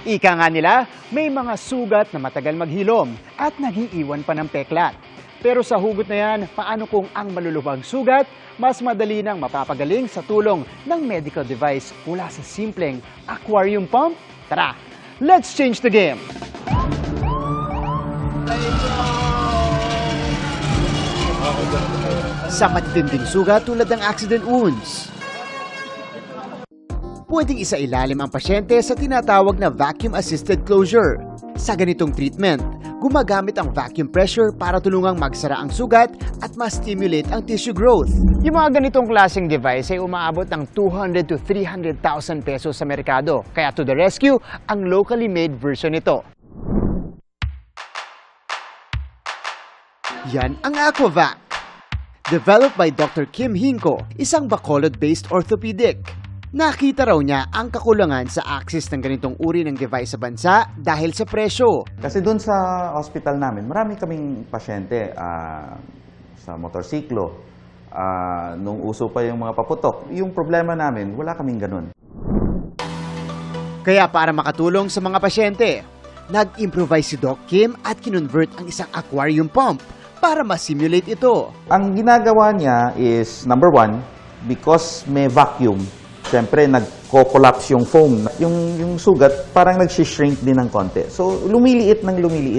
Ika nga nila, may mga sugat na matagal maghilom at nag-iiwan pa ng peklat. Pero sa hugot na yan, paano kung ang malulubang sugat, mas madali nang mapapagaling sa tulong ng medical device mula sa simpleng aquarium pump? Tara, let's change the game! Sa matitinding sugat tulad ng accident wounds, pwedeng isailalim ang pasyente sa tinatawag na vacuum-assisted closure. Sa ganitong treatment, gumagamit ang vacuum pressure para tulungang magsara ang sugat at ma-stimulate ang tissue growth. Yung mga ganitong klaseng device ay umaabot ng 200 to 300,000 pesos sa merkado. Kaya to the rescue, ang locally made version nito. Yan ang Aquavac. Developed by Dr. Kim Hinko, isang Bacolod-based orthopedic. Nakita raw niya ang kakulangan sa access ng ganitong uri ng device sa bansa dahil sa presyo. Kasi doon sa hospital namin, marami kaming pasyente sa motorsiklo. Nung uso pa yung mga paputok, yung problema namin, wala kaming ganun. Kaya para makatulong sa mga pasyente, nag-improvise si Doc Kim at kinonvert ang isang aquarium pump para ma-simulate ito. Ang ginagawa niya is, number one, because may vacuum, siyempre nagko-collapse yung foam. Yung sugat parang nag-shrink din ng konti. So lumiliit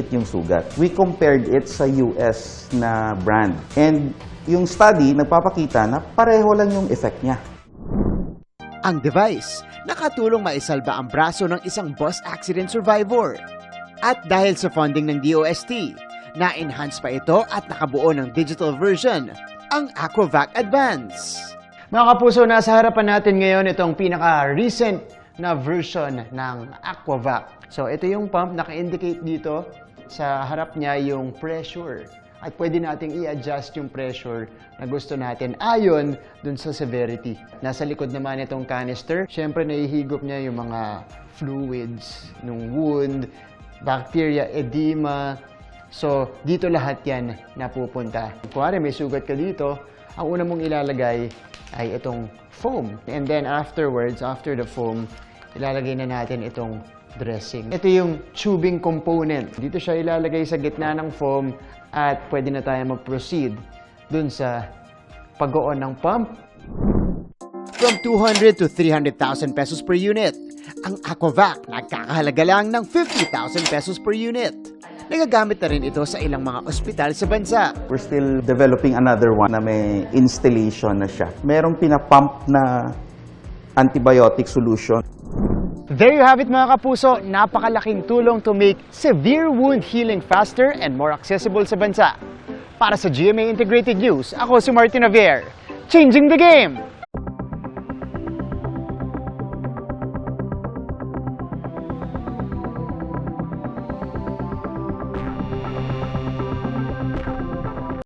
yung sugat. We compared it sa US na brand. And yung study nagpapakita na pareho lang yung effect niya. Ang device nakatulong maisalba ang braso ng isang bus accident survivor. At dahil sa funding ng DOST, na-enhance pa ito at nakabuo ng digital version, ang Aquavac Advance. Mga kapuso, nasa harapan natin ngayon itong pinaka-recent na version ng Aquavac. So ito yung pump, naka-indicate dito sa harap niya yung pressure. At pwede nating i-adjust yung pressure na gusto natin ayon dun sa severity. Nasa likod naman itong canister, syempre nahihigop niya yung mga fluids ng wound, bacteria, edema. So dito lahat yan napupunta. Kuwari may sugat ka dito, ang una mong ilalagay ay itong foam. And then afterwards, after the foam, ilalagay na natin itong dressing. Ito yung tubing component. Dito siya ilalagay sa gitna ng foam at pwede na tayo mag-proceed dun sa pag-on ng pump. From 200 to 300,000 pesos per unit, ang Aquavac nagkakahalaga lang ng 50,000 pesos per unit. Nagagamit na rin ito sa ilang mga ospital sa bansa. We're still developing another one na may installation na siya. Merong pinapump na antibiotic solution. There you have it mga kapuso, napakalaking tulong to make severe wound healing faster and more accessible sa bansa. Para sa GMA Integrated News, ako si Martin Javier, changing the game!